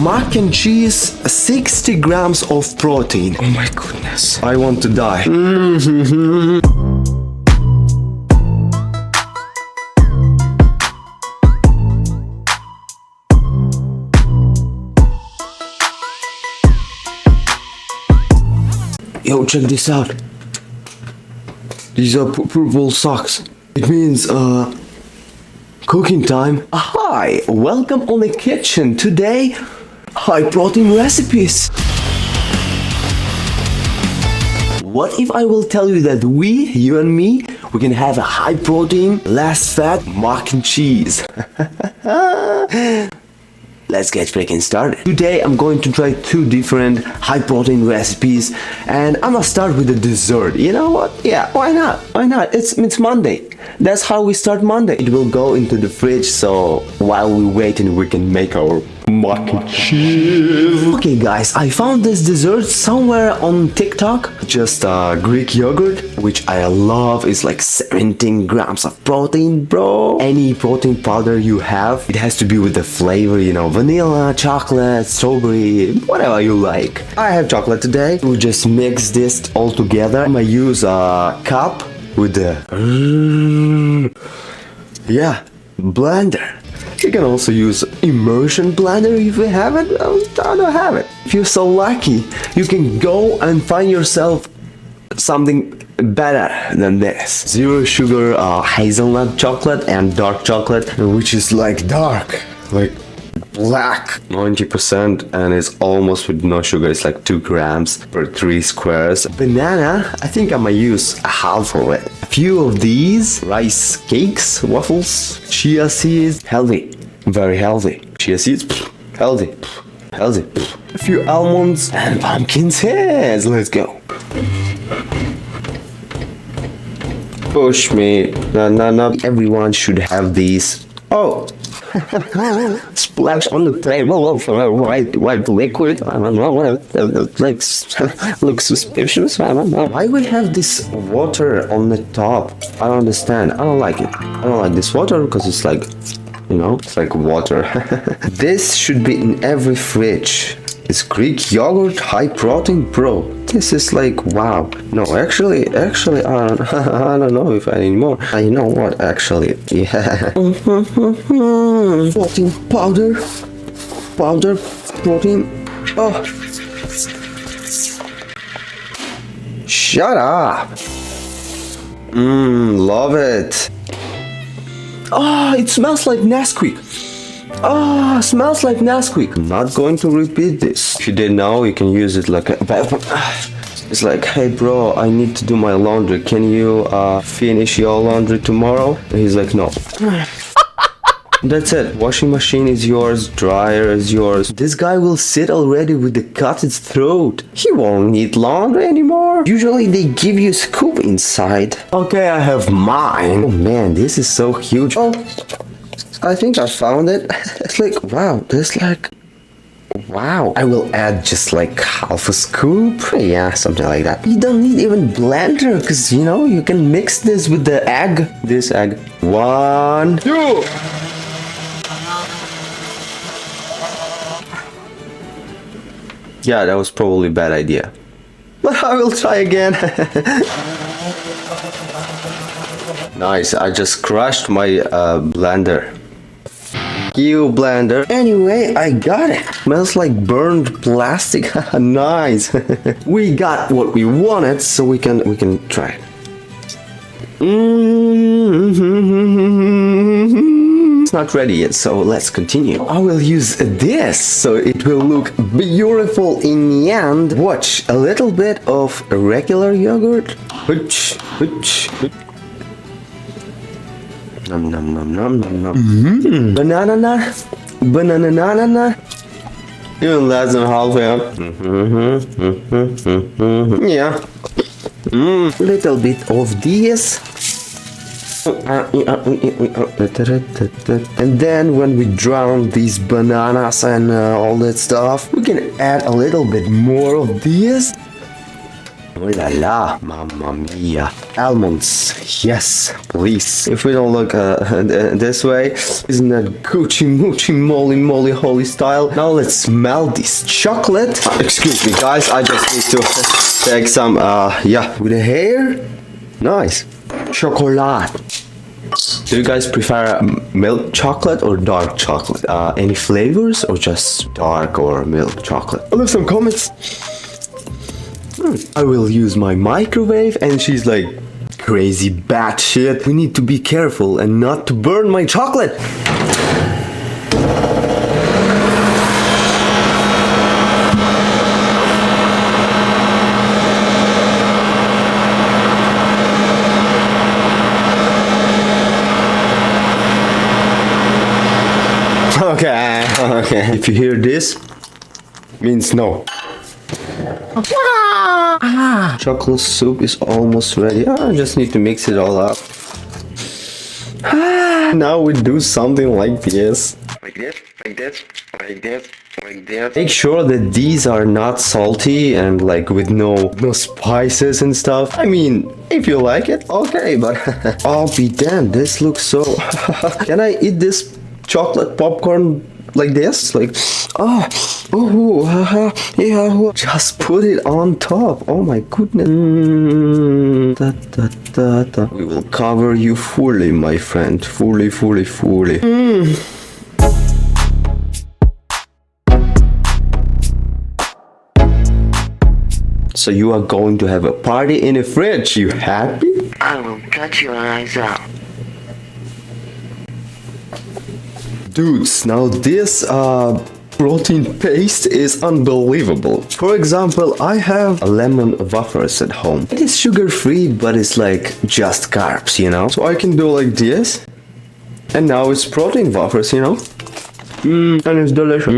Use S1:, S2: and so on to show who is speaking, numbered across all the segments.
S1: Mac and cheese, 60 grams of protein. Oh my goodness. I want to die. Yo, check this out. These are purple socks. It means, cooking time. Hi, welcome on the kitchen. Today, high protein recipes. What if I will tell you that you and me, we can have a high protein, less fat mac and cheese? Let's get freaking started. Today I'm going to try two different high protein recipes and I'm gonna start with the dessert. You know what? Yeah, why not? Why not? It's Monday. That's how we start Monday. It will go into the fridge, so while we wait and we can make our mac and cheese. Okay guys, I found this dessert somewhere on TikTok. Just Greek yogurt, which I love. It's like 17 grams of protein, bro. Any protein powder you have, it has to be with the flavor, you know, vanilla, chocolate, strawberry, whatever you like. I have chocolate today. We just mix this all together. I'm gonna use a cup with the blender. You can also use immersion blender if you have it. I don't have it. If you're so lucky, you can go and find yourself something better than this. Zero sugar hazelnut chocolate and dark chocolate, which is like dark, like black, 90%, and it's almost with no sugar. It's like 2 grams per 3 squares. Banana, I think I'm gonna use a half of it. A few of these rice cakes, waffles, chia seeds, healthy, very healthy. Chia seeds, healthy, healthy. A few almonds and pumpkin seeds. Let's go. Push me. No. Everyone should have these. Oh. Splash on the table of white liquid. I don't know what it looks suspicious. I don't know. Why we have this water on the top? I don't understand. I don't like it. I don't like this water because it's like, you know, it's like water. This should be in every fridge. It's Greek yogurt, high protein, bro. This is like, wow. No, actually, I don't know if I need more. You know what, actually, yeah. Protein powder, protein. Oh, shut up. Love it. Oh, it smells like Nesquik. Oh, smells like Nesquik. I'm not going to repeat this. If you didn't know, you can use it like a... It's like, hey bro, I need to do my laundry. Can you finish your laundry tomorrow? And he's like, no. That's it. Washing machine is yours. Dryer is yours. This guy will sit already with the cut its throat. He won't need laundry anymore. Usually they give you a scoop inside. Okay, I have mine. Oh man, this is so huge. Oh, I think I found it. It's like, wow, there's like, wow. I will add just like half a scoop. Yeah, something like that. You don't need even blender because, you know, you can mix this with the egg. This egg. 1, 2. Yeah, that was probably a bad idea. But I will try again. Nice, I just crushed my blender. You blender. Anyway, I got it. Smells like burned plastic. Nice. We got what we wanted, so we can try it. It's not ready yet, so let's continue. I will use this, so it will look beautiful in the end. Watch, a little bit of regular yogurt. Nom nom nom nom nom nom. Banana. Even less than half, yeah. Little bit of this. And then when we drown these bananas and all that stuff, we can add a little bit more of this. Oh la la, mamma mia. Almonds, yes, please. If we don't look this way, isn't that Gucci Moochie Moly Moly Holy style? Now let's smell this chocolate. Excuse me guys, I just need to take some, yeah, with the hair. Nice. Chocolate. Do you guys prefer milk chocolate or dark chocolate? Any flavors or just dark or milk chocolate? I'll leave some comments. I will use my microwave, and she's like, crazy bad shit. We need to be careful and not to burn my chocolate. Okay. If you hear this, means no. Chocolate soup is almost ready. I just need to mix it all up. Now we do something like this. Like this, like this, like this, like this. Make sure that these are not salty and like with no spices and stuff. I mean, if you like it, okay, but I'll be damned, this looks so... Can I eat this chocolate popcorn like this? Like, yeah, just put it on top. Oh my goodness. We will cover you fully, my friend. Fully. So you are going to have a party in a fridge. You happy?
S2: I will cut your eyes out.
S1: Dudes, now this protein paste is unbelievable. For example, I have lemon wafers at home. It is sugar free, but it's like just carbs, you know? So I can do like this. And now it's protein wafers, you know? And it's delicious.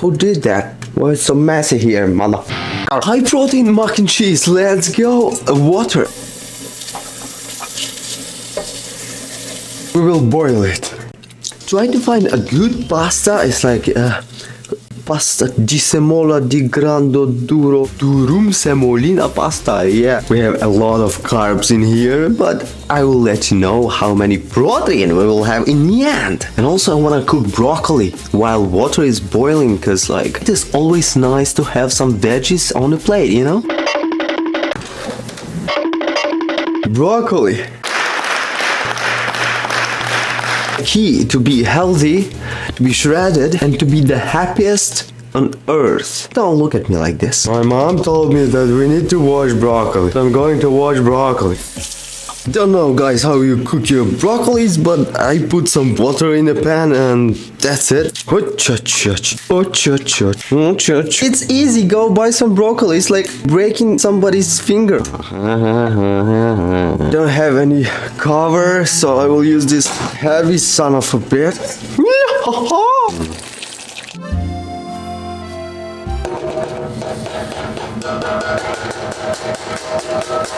S1: Who did that? Why it's so messy here, mother? High protein mac and cheese, let's go. Water. We will boil it. Trying to find a good pasta is like pasta di semola di grando duro durum semolina pasta. Yeah, we have a lot of carbs in here, but I will let you know how many protein we will have in the end. And also I want to cook broccoli while water is boiling, because like it is always nice to have some veggies on the plate, you know? Broccoli. Key to be healthy, to be shredded, and to be the happiest on earth. Don't look at me like this. My mom told me that we need to wash broccoli. So I'm going to wash broccoli. Don't know guys how you cook your broccolis, but I put some water in the pan and that's it. It's easy, go buy some broccoli. It's like breaking somebody's finger. Don't have any cover, so I will use this heavy son of a bitch.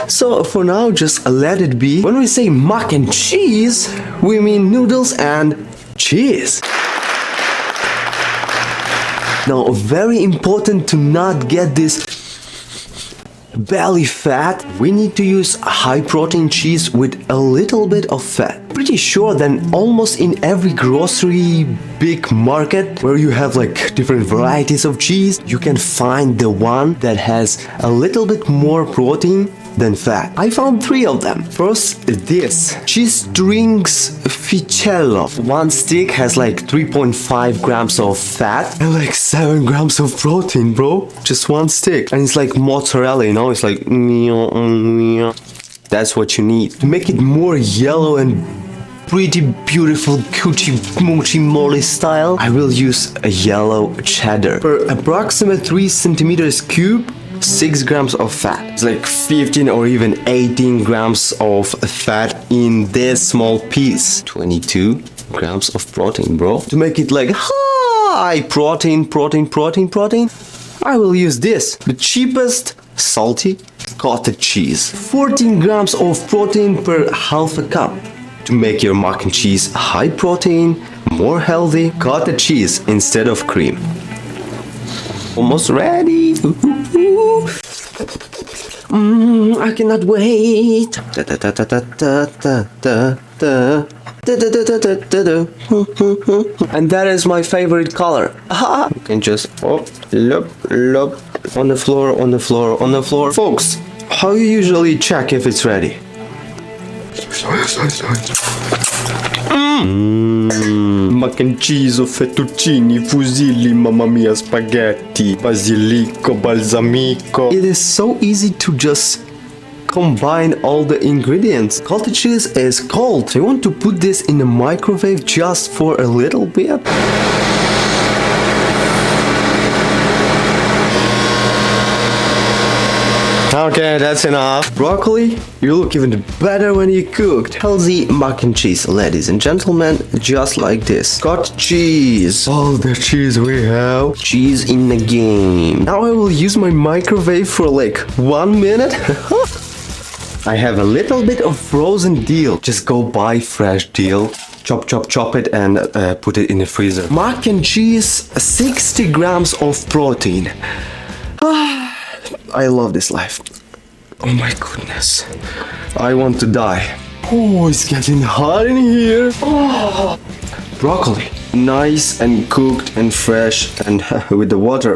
S1: So for now, just let it be. When we say mac and cheese, we mean noodles and cheese. Now, very important to not get this belly fat. We need to use high protein cheese with a little bit of fat. Pretty sure then almost in every grocery big market where you have like different varieties of cheese, you can find the one that has a little bit more protein than fat. I found 3 of them. First, this cheese strings ficello. One stick has like 3.5 grams of fat and like 7 grams of protein, bro. Just one stick. And it's like mozzarella, you know? It's like... That's what you need. To make it more yellow and pretty beautiful Gucci Moochie Moly style, I will use a yellow cheddar. Per approximate 3 centimeters cube, 6 grams of fat. It's like 15 or even 18 grams of fat in this small piece. 22 grams of protein, bro. To make it like high protein, I will use this. The cheapest salty cottage cheese. 14 grams of protein per half a cup. To make your mac and cheese high protein, more healthy, cottage cheese instead of cream. Almost ready. I cannot wait. Da, da, da, da, da, da, da, da, da. And that is my favorite color. You can just look on the floor, on the floor, on the floor. Folks, how you usually check if it's ready? Mac and cheese, fettuccine, fusilli, mamma mia, spaghetti, basilico, balsamico. It is so easy to just combine all the ingredients. Cottage cheese is cold. I want to put this in the microwave just for a little bit. Okay, that's enough. Broccoli, you look even better when you cooked. Healthy mac and cheese, ladies and gentlemen, just like this. Got cheese. All the cheese we have. Cheese in the game. Now I will use my microwave for like 1 minute. I have a little bit of frozen dill. Just go buy fresh dill. Chop it and put it in the freezer. Mac and cheese, 60 grams of protein. I love this life. Oh my goodness. I want to die. Oh, it's getting hot in here. Oh. Broccoli. Nice and cooked and fresh and with the water.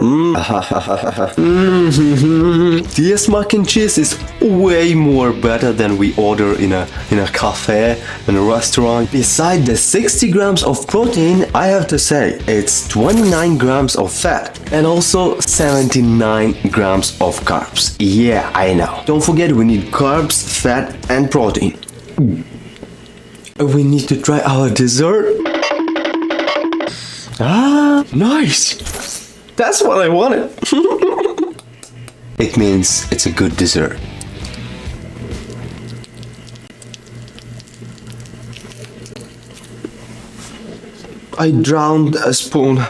S1: This mac and cheese is way more better than we order in a cafe, in a restaurant. Beside the 60 grams of protein, I have to say it's 29 grams of fat and also 79 grams of carbs. Yeah, I know. Don't forget we need carbs, fat and protein. We need to try our dessert. Ah, nice. That's what I wanted. It means it's a good dessert. I drowned a spoon.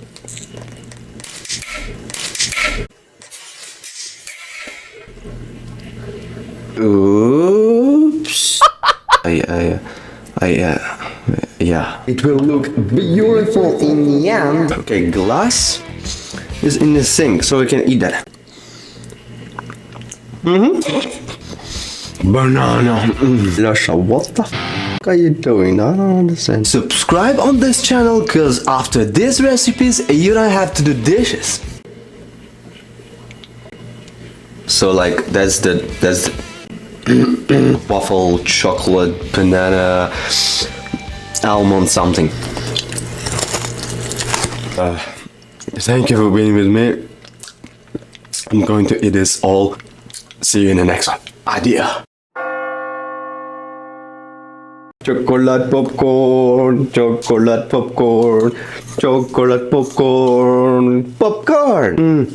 S1: Oops. Yeah. It will look beautiful in the end. Okay, glass is in the sink, so we can eat that. Banana. Lasha, what the f are you doing? I don't understand. Subscribe on this channel, cause after these recipes, you don't have to do dishes. So like, that's the waffle, chocolate, banana, almond something. Thank you for being with me. I'm going to eat this all. See you in the next one. Idea. Chocolate popcorn, chocolate popcorn, chocolate popcorn, popcorn.